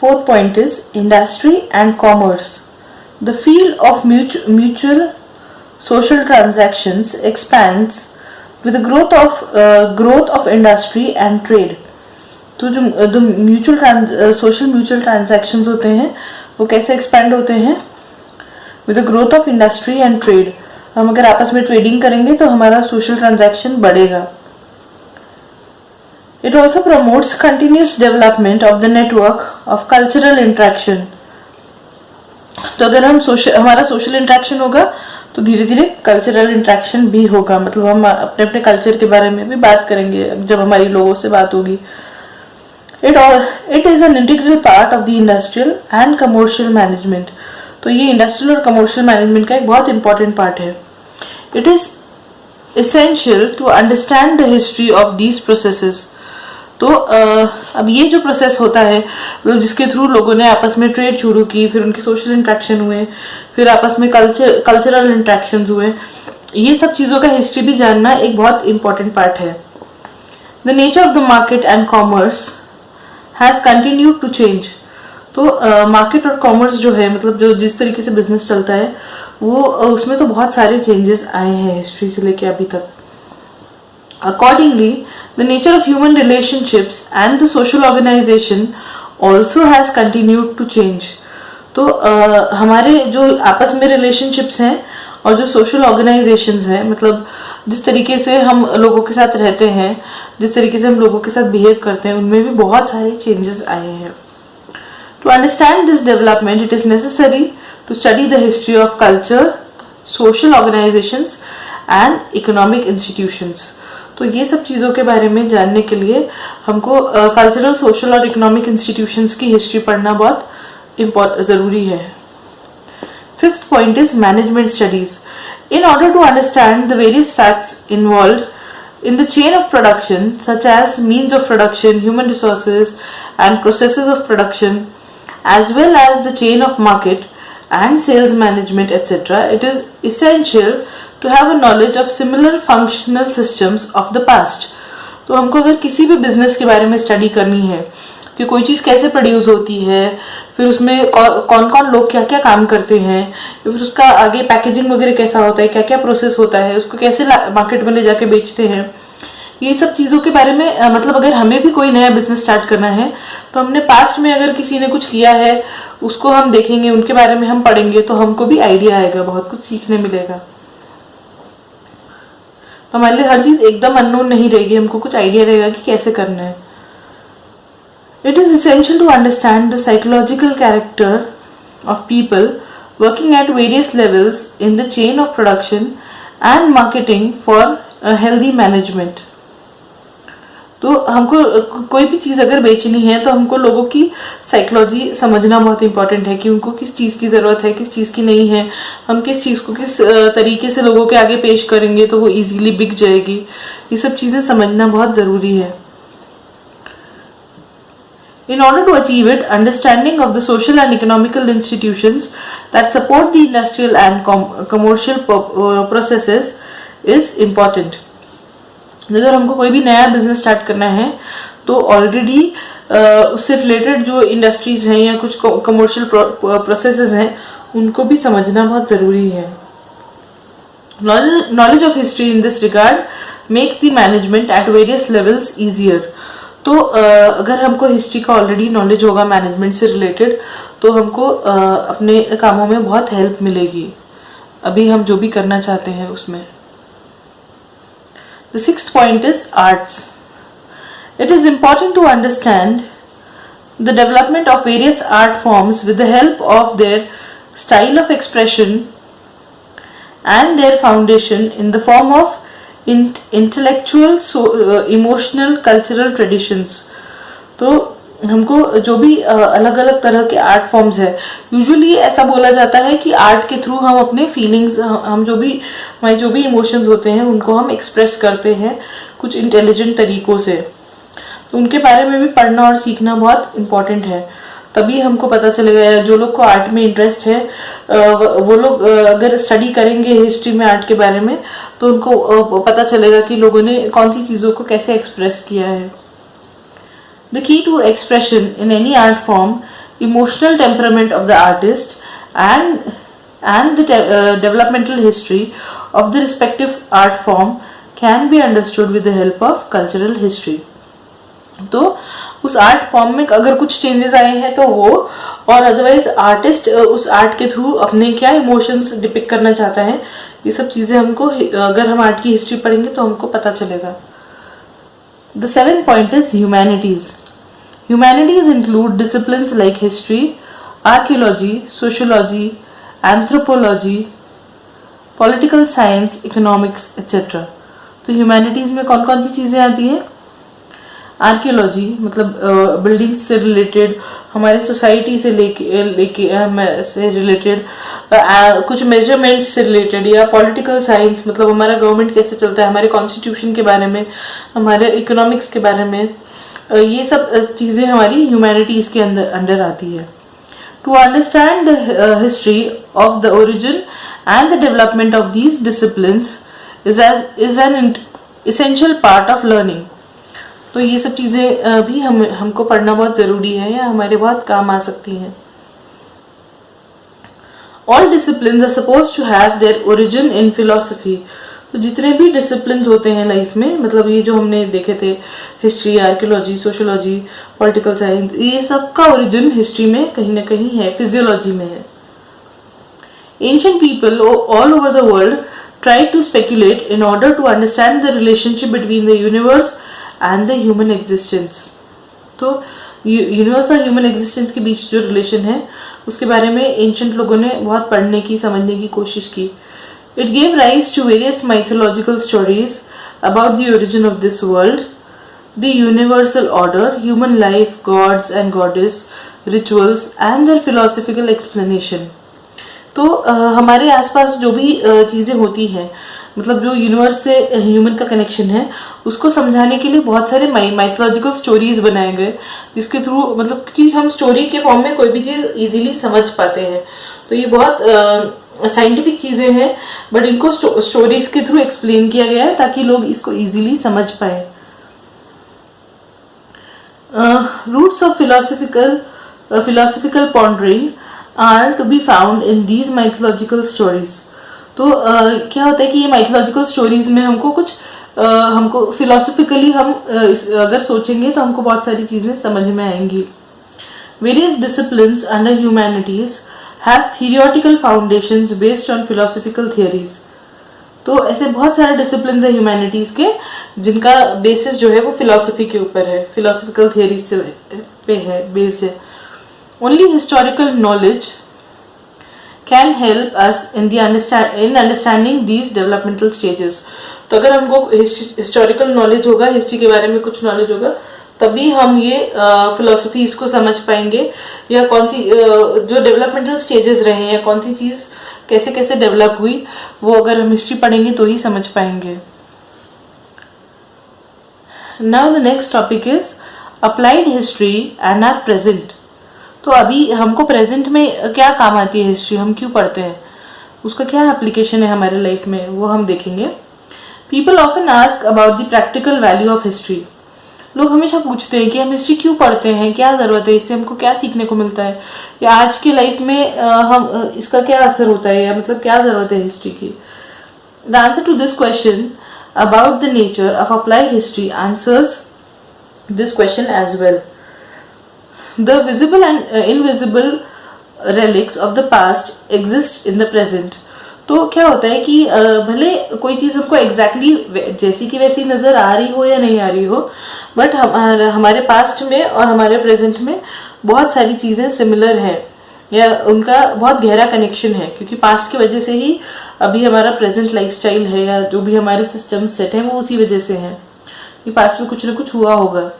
Fourth point is industry and commerce. The field of mutual social transactions expands with the growth of industry and trade. तो जो social mutual transactions होते हैं वो कैसे expand होते हैं? With the growth of industry and trade. हम अगर आपस में ट्रेडिंग करेंगे तो हमारा सोशल ट्रांजैक्शन बढ़ेगा. It also promotes continuous development of the network of cultural interaction. तो अगर हमारा सोशल इंटरेक्शन होगा तो धीरे धीरे कल्चरल इंटरेक्शन भी होगा. मतलब हम अपने अपने कल्चर के बारे में भी बात करेंगे जब हमारी लोगों से बात होगी. It is an integral part of the industrial and commercial management. तो ये इंडस्ट्रियल और कमर्शियल मैनेजमेंट का एक बहुत इंपॉर्टेंट पार्ट है. It is essential to understand the history of these processes. तो अब ये जो प्रोसेस होता है जिसके थ्रू लोगों ने आपस में ट्रेड शुरू की, फिर उनके सोशल इंटरेक्शन हुए, फिर आपस में कल्चरल इंटरेक्शंस हुए, ये सब चीज़ों का हिस्ट्री भी जानना एक बहुत इंपॉर्टेंट पार्ट है. The nature of the market and commerce has continued to change. तो मार्केट और कॉमर्स जो है, मतलब जो जिस तरीके से बिजनेस चलता है वो उसमें तो बहुत सारे चेंजेस आए हैं हिस्ट्री से लेके अभी तक. Accordingly, the nature of human relationships and the social organization also has continued to change. तो हमारे जो आपस में रिलेशनशिप्स हैं और जो सोशल ऑर्गेनाइजेशंस हैं, मतलब जिस तरीके से हम लोगों के साथ रहते हैं, जिस तरीके से हम लोगों के साथ बिहेव करते हैं, उनमें भी बहुत सारे चेंजेस आए हैं. To understand this development, it is necessary to study the history of culture, social organizations and economic institutions. तो ये सब चीज़ों के बारे में जानने के लिए हमको कल्चरल, सोशल और इकोनॉमिक इंस्टीट्यूशंस की हिस्ट्री पढ़ना बहुत ज़रूरी है. Fifth point is management studies. In order to understand the various facts involved in the chain of production, such as means of production, human resources and processes of production, as well as the chain of market and sales management, etc., it is essential to have a knowledge of similar functional systems of the past. तो हमको अगर किसी भी business के बारे में study करनी है कि कोई चीज़ कैसे प्रोड्यूस होती है, फिर उसमें कौन कौन लोग क्या क्या काम करते हैं, फिर उसका आगे पैकेजिंग वगैरह कैसा होता है, क्या क्या प्रोसेस होता है, उसको कैसे मार्केट में ले जाके बेचते हैं, ये सब चीज़ों के बारे में मतलब अगर हमें भी कोई नया बिजनेस स्टार्ट करना है तो हमने पास्ट में अगर किसी ने कुछ किया है उसको हम देखेंगे, उनके बारे में हम पढ़ेंगे तो हमको भी आइडिया आएगा, बहुत कुछ सीखने मिलेगा. तो हमारे लिए हर चीज़ एकदम अननोन नहीं रहेगी, हमको कुछ आइडिया रहेगा कि कैसे करना है. It is essential to understand the psychological character of people working at various levels in the chain of production and marketing for a healthy management. तो हमको कोई भी चीज़ अगर बेचनी है तो हमको लोगों की साइकोलॉजी समझना बहुत इंपॉर्टेंट है कि उनको किस चीज़ की ज़रूरत है, किस चीज़ की नहीं है, हम किस चीज़ को किस तरीके से लोगों के आगे पेश करेंगे तो वो इजीली बिक जाएगी. ये सब चीज़ें समझना बहुत ज़रूरी है. In order to achieve it, understanding of the social and economical institutions that support the industrial and commercial processes is important. अगर हमको कोई भी नया बिजनेस स्टार्ट करना है तो ऑलरेडी उससे रिलेटेड जो इंडस्ट्रीज हैं या कुछ कमर्शियल प्रोसेसेस हैं उनको भी समझना बहुत ज़रूरी है. Knowledge of history in this regard makes the management at various levels easier. तो अगर हमको हिस्ट्री का ऑलरेडी नॉलेज होगा मैनेजमेंट से रिलेटेड तो हमको अपने कामों में बहुत हेल्प मिलेगी अभी हम जो भी करना चाहते हैं उसमें. The sixth point is arts. It is important to understand the development of various art forms with the help of their style of expression and their foundation in the form of intellectual, emotional, cultural traditions. तो हमको जो भी अलग अलग तरह के art forms है, usually ऐसा बोला जाता है कि आर्ट के थ्रू हम अपने फीलिंग्स, हम हमारे जो भी इमोशंस होते हैं उनको हम एक्सप्रेस करते हैं कुछ इंटेलिजेंट तरीकों से. तो उनके बारे में भी पढ़ना और सीखना बहुत इम्पोर्टेंट है. तभी हमको पता चलेगा. जो लोग को आर्ट में इंटरेस्ट है वो लोग अगर स्टडी करेंगे हिस्ट्री में आर्ट के बारे में तो उनको पता चलेगा कि लोगों ने कौन सी चीज़ों को कैसे एक्सप्रेस किया है. The key to expression in any art form emotional temperament of the artist, and the developmental history of the respective art form can be understood with the help of cultural history. तो उस art form में अगर कुछ changes आए हैं तो वो, और अदरवाइज आर्टिस्ट उस आर्ट के थ्रू अपने क्या इमोशंस डिपिक्ट करना चाहता है, ये सब चीज़ें हमको अगर हम आर्ट की हिस्ट्री पढ़ेंगे तो हमको पता चलेगा. The seventh point is humanities. Humanities include disciplines like history, archaeology, sociology, anthropology, political science, economics, etc. तो ह्यूमैनिटीज़ में कौन कौन सी चीज़ें आती हैं? आर्कियोलॉजी मतलब बिल्डिंग्स से रिलेटेड, हमारे सोसाइटी से लेके से रिलेटेड, कुछ मेजरमेंट्स से रिलेटेड, या पॉलिटिकल साइंस मतलब हमारा गवर्नमेंट कैसे चलता है, हमारे कॉन्स्टिट्यूशन के बारे में, हमारे इकोनॉमिक्स के बारे में, ये सब चीज़ें हमारी ह्यूमैनिटीज़ के अंडर आती है. To understand the history of the origin and the development of these disciplines is an essential part of learning. तो ये सब चीज़ें भी हमको पढ़ना बहुत ज़रूरी है या हमारे बहुत काम आ सकती हैं. All disciplines are suppose to have their origin in philosophy. तो जितने भी डिसिप्लिन्स होते हैं लाइफ में, मतलब ये जो हमने देखे थे, history, archaeology, sociology, political science, ये सब का ओरिजिन हिस्ट्री में कहीं ना कहीं है, फिजियोलॉजी में है. Ancient people all over the world try to speculate in order to understand the relationship between the universe and the human existence. तो यूनिवर्स और ह्यूमन एग्जिस्टेंस के बीच जो रिलेशन है उसके बारे में एंशिएंट लोगों ने बहुत पढ़ने की, समझने की कोशिश की. It gave rise to various mythological stories about the origin of this world, the universal order, human life, gods and goddess, rituals and their philosophical explanation. तो हमारे आसपास जो भी चीज़ें होती हैं, मतलब जो यूनिवर्स से ह्यूमन का कनेक्शन है, उसको समझाने के लिए बहुत सारे माइथोलॉजिकल स्टोरीज बनाए गए, जिसके थ्रू मतलब क्योंकि हम स्टोरी के फॉर्म में कोई भी चीज़ इजीली समझ पाते हैं. तो ये बहुत साइंटिफिक चीज़ें हैं, बट इनको स्टोरीज के थ्रू एक्सप्लेन किया गया है ताकि लोग इसको इजीली समझ पाए. Roots of philosophical pondering are to be found in these mythological stories. तो क्या होता है कि ये माइथोलॉजिकल स्टोरीज में हमको कुछ हमको फिलोसफिकली हम अगर सोचेंगे तो हमको बहुत सारी चीज़ें समझ में आएंगी. Various disciplines under humanities have theoretical foundations based on philosophical theories. तो ऐसे बहुत सारे डिसिप्लिन्स है ह्यूमैनिटीज के जिनका बेसिस जो है वो फिलोसफी के ऊपर है, फिलोसफिकल थियरीज से पे है, बेस्ड है. Only historical knowledge can help us in understanding these developmental stages. तो अगर हमको हिस्टोरिकल नॉलेज होगा, हिस्ट्री के बारे में कुछ नॉलेज होगा, तभी हम ये फिलोसफी इसको समझ पाएंगे, या कौन सी जो डेवलपमेंटल स्टेजेस रहे हैं, कौन सी चीज़ कैसे कैसे डेवलप हुई, वो अगर हम हिस्ट्री पढ़ेंगे तो ही समझ पाएंगे. Now the next topic is applied history and our present. तो अभी हमको प्रेजेंट में क्या काम आती है हिस्ट्री, हम क्यों पढ़ते हैं, उसका क्या एप्लीकेशन है हमारे लाइफ में, वो हम देखेंगे. People often ask about the practical value of history. लोग हमेशा पूछते हैं कि हम हिस्ट्री क्यों पढ़ते हैं, क्या ज़रूरत है, इससे हमको क्या सीखने को मिलता है, या आज के लाइफ में हम इसका क्या असर होता है, या मतलब क्या ज़रूरत है हिस्ट्री की. The answer to this question about the nature of applied history answers this question as well. The visible and invisible relics of the past exist in the present. तो क्या होता है कि भले कोई चीज़ हमको एग्जैक्टली जैसी की वैसी नज़र आ रही हो या नहीं आ रही हो, बट हमारे पास्ट में और हमारे प्रेजेंट में बहुत सारी चीज़ें सिमिलर हैं, या उनका बहुत गहरा कनेक्शन है, क्योंकि पास्ट की वजह से ही अभी हमारा प्रेजेंट लाइफस्टाइल है, या जो भी हमारे सिस्टम सेट हैं वो उसी वजह से हैं, कि पास्ट में कुछ ना कुछ हुआ होगा.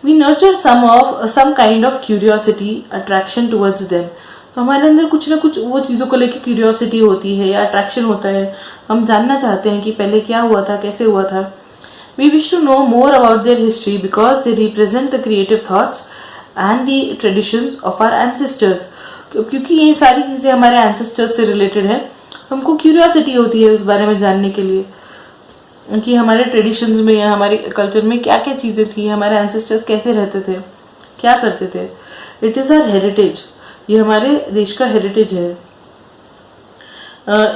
We nurture some kind of curiosity, attraction towards them. तो हमारे अंदर कुछ ना कुछ वो चीज़ों को लेके क्यूरियोसिटी होती है या अट्रैक्शन होता है, हम जानना चाहते हैं कि पहले क्या हुआ था, कैसे हुआ था. We wish to know more about their history because they represent the creative thoughts and the traditions of our ancestors. क्योंकि ये सारी चीज़ें हमारे ancestors से रिलेटेड है, हमको क्यूरियोसिटी होती है उस बारे में जानने के लिए कि हमारे ट्रेडिशंस में या हमारे कल्चर में क्या क्या चीज़ें थी, हमारे एंसेस्टर्स कैसे रहते थे, क्या करते थे. इट इज़ आवर हेरिटेज, ये हमारे देश का हेरिटेज है।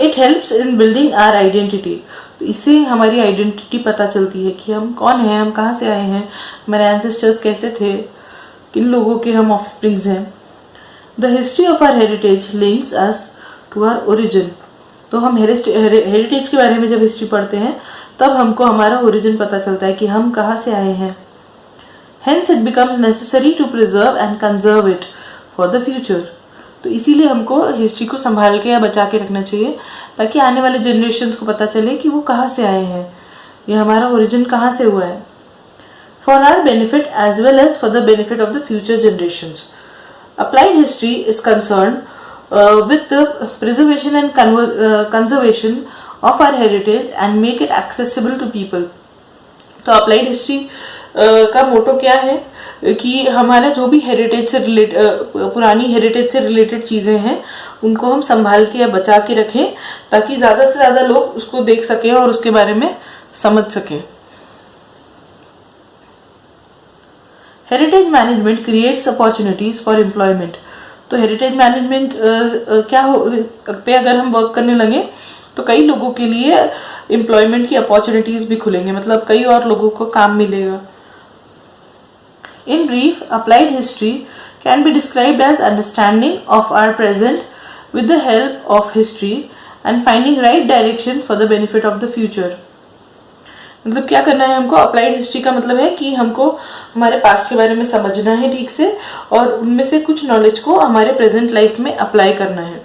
It helps in building our identity, तो इससे हमारी आइडेंटिटी पता चलती है कि हम कौन हैं, हम कहाँ से आए हैं, हमारे एंसेस्टर्स कैसे थे, किन लोगों के हम ऑफस्प्रिंग्स हैं। The history of our heritage links us to our origin, तो हम हेरिटेज के बारे में जब हिस्ट्री पढ़ते हैं तब हमको हमारा ओरिजिन पता चलता है कि हम कहाँ से आए हैं। Hence it becomes necessary to preserve and conserve it for the future, तो इसीलिए हमको हिस्ट्री को संभाल के या बचा के रखना चाहिए ताकि आने वाले जनरेशन्स को पता चले कि वो कहाँ से आए हैं, ये हमारा ओरिजिन कहाँ से हुआ है। For our benefit as well as for the benefit of the future generations. Applied history is concerned with the preservation and conservation of our heritage and make it accessible to people. तो applied history का मोटो क्या है कि हमारा जो भी heritage से पुरानी हेरिटेज से रिलेटेड चीज़ें हैं उनको हम संभाल के या बचा के रखें ताकि ज़्यादा से ज़्यादा लोग उसको देख सकें और उसके बारे में समझ सकें। Heritage management creates opportunities for employment, तो हेरिटेज मैनेजमेंट पे अगर हम वर्क करने लगे तो कई लोगों के लिए एम्प्लॉयमेंट की अपॉर्चुनिटीज भी खुलेंगे, मतलब कई और लोगों को काम मिलेगा। In brief, applied history can be described as understanding of our present with the help of history and finding right direction for the benefit of the future. मतलब क्या करना है हमको, अप्लाइड हिस्ट्री का मतलब है कि हमको हमारे पास्ट के बारे में समझना है ठीक से और उनमें से कुछ नॉलेज को हमारे प्रेजेंट लाइफ में अप्लाई करना है।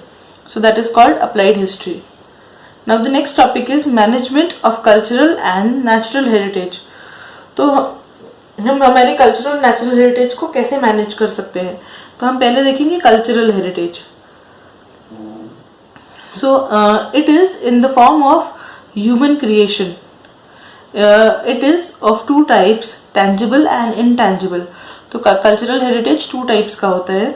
So that is called applied history. Now the next topic is management of cultural and natural heritage. तो हम हमारे कल्चरल नेचुरल हेरिटेज को कैसे मैनेज कर सकते हैं, तो हम पहले देखेंगे cultural heritage. So it is in the form of human creation. It is of two types, tangible and intangible. तो कल्चरल हेरिटेज टू टाइप्स का होता है,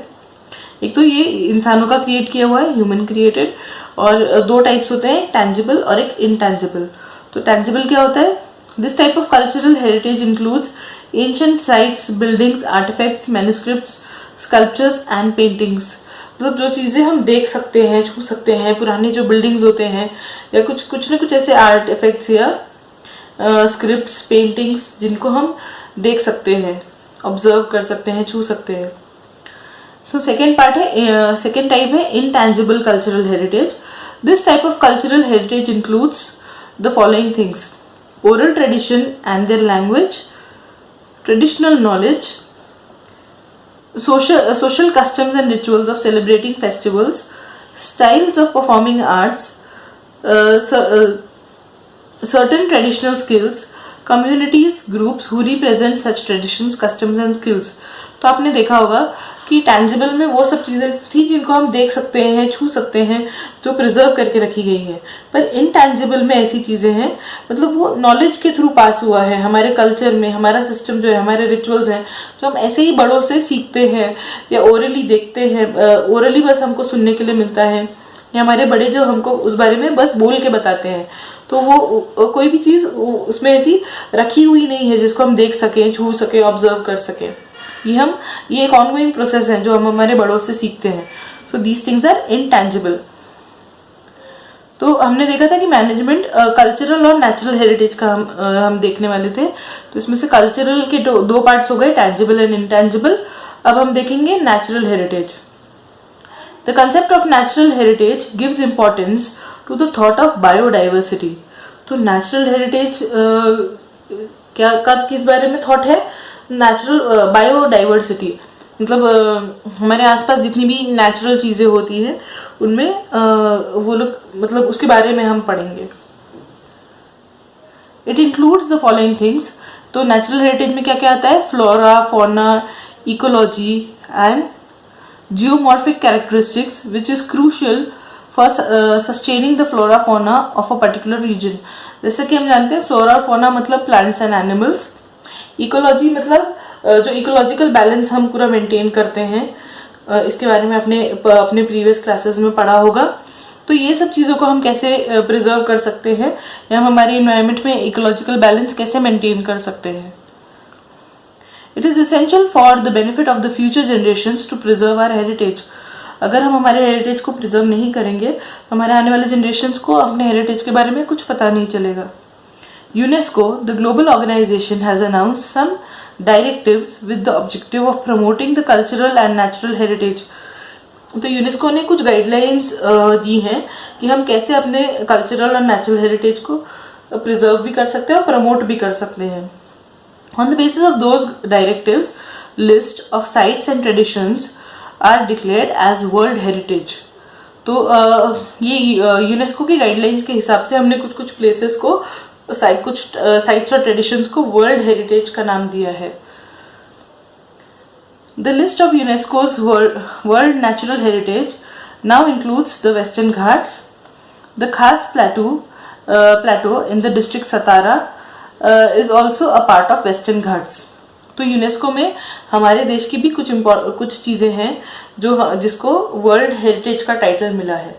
एक तो ये इंसानों का क्रिएट किया हुआ है, ह्यूमन क्रिएटेड, और दो टाइप्स होते हैं, टेंजिबल और एक इनटेंजिबल। तो टेंजिबल क्या होता है? This type of cultural heritage includes ancient sites, buildings, artefacts, manuscripts, sculptures and paintings. मतलब जो चीज़ें हम देख सकते हैं, छू सकते हैं, पुराने जो बिल्डिंग्स होते हैं या कुछ न कुछ ऐसे आर्टिफैक्ट्स या स्क्रिप्ट्स, पेंटिंग्स जिनको हम देख सकते हैं, ऑब्जर्व कर सकते हैं, छू सकते हैं। तो सेकेंड टाइप है intangible cultural heritage. This type of cultural heritage includes the following things: oral tradition and their language, traditional knowledge, social customs and rituals of celebrating festivals, styles of performing arts, certain traditional skills, communities, groups who represent such traditions, customs and skills. तो आपने देखा होगा कि tangible में वो सब चीज़ें थी जिनको हम देख सकते हैं, छू सकते हैं, जो प्रिजर्व करके रखी गई है। पर इनटैंजिबल में ऐसी चीज़ें हैं, मतलब वो नॉलेज के थ्रू पास हुआ है हमारे कल्चर में, हमारा सिस्टम जो है, हमारे रिचुअल्स हैं जो हम ऐसे ही बड़ों से सीखते हैं या ओरली देखते हैं, ओरली बस हमको सुनने के लिए मिलता है, या हमारे बड़े जो हमको उस बारे में बस बोल के बताते हैं। तो वो कोई भी चीज़ उसमें ऐसी रखी हुई नहीं है जिसको हम देख सकें, छू सकें, ऑब्जर्व कर सकें। ये एक ऑनगोइंग प्रोसेस है जो हम हमारे बड़ों से सीखते हैं। So these things are intangible. तो हमने देखा था कि मैनेजमेंट कल्चरल और नेचुरल हेरिटेज का हम देखने वाले थे। तो इसमें से कल्चरल के दो पार्ट्स हो गए, टैंजिबल एंड इनटैंजिबल। अब हम देखेंगे natural heritage. The concept of natural heritage gives importance to the thought of biodiversity. तो नेचुरल हेरिटेज किस बारे में थॉट है? नेचुरल बायोडाइवर्सिटी, मतलब हमारे आसपास जितनी भी नेचुरल चीज़ें होती हैं उनमें वो लोग, मतलब उसके बारे में हम पढ़ेंगे। It includes the following things. तो नेचुरल हेरिटेज में क्या क्या आता है? Flora, fauna, ecology and geomorphic characteristics which is crucial for sustaining the flora fauna of a particular region. जैसे कि हम जानते हैं फ्लोरा और फौना मतलब प्लांट्स एंड एनिमल्स, इकोलॉजी मतलब जो इकोलॉजिकल बैलेंस हम पूरा मेंटेन करते हैं, इसके बारे में अपने प्रीवियस क्लासेस में पढ़ा होगा। तो ये सब चीज़ों को हम कैसे प्रिजर्व कर सकते हैं या हम हमारे इन्वायरमेंट में इकोलॉजिकल बैलेंस कैसे मेंटेन कर सकते हैं। It is essential for the benefit of the future generations to preserve our heritage. अगर हम हमारे हेरिटेज को प्रिजर्व नहीं करेंगे तो हमारे आने वाले जनरेशन्स को अपने हेरिटेज के बारे में कुछ पता नहीं चलेगा। UNESCO, the global organization, has announced some directives with the objective of promoting the cultural and natural heritage. तो यूनेस्को ने कुछ गाइडलाइंस दी हैं कि हम कैसे अपने कल्चरल और नेचुरल हेरिटेज को प्रिजर्व भी कर सकते हैं और प्रमोट भी कर सकते हैं। On the basis of those directives, list of sites and traditions are declared as world heritage. तो ये यूनेस्को की गाइडलाइंस के हिसाब से हमने कुछ कुछ प्लेसेस को कुछ साइट्स और ट्रेडिशंस को वर्ल्ड हेरिटेज का नाम दिया है। The list of UNESCO's world natural heritage now includes the Western Ghats, the Kaas plateau in the district Satara is also a part of Western Ghats. तो यूनेस्को में हमारे देश की भी कुछ चीज़ें हैं जिसको वर्ल्ड हेरिटेज का टाइटल मिला है।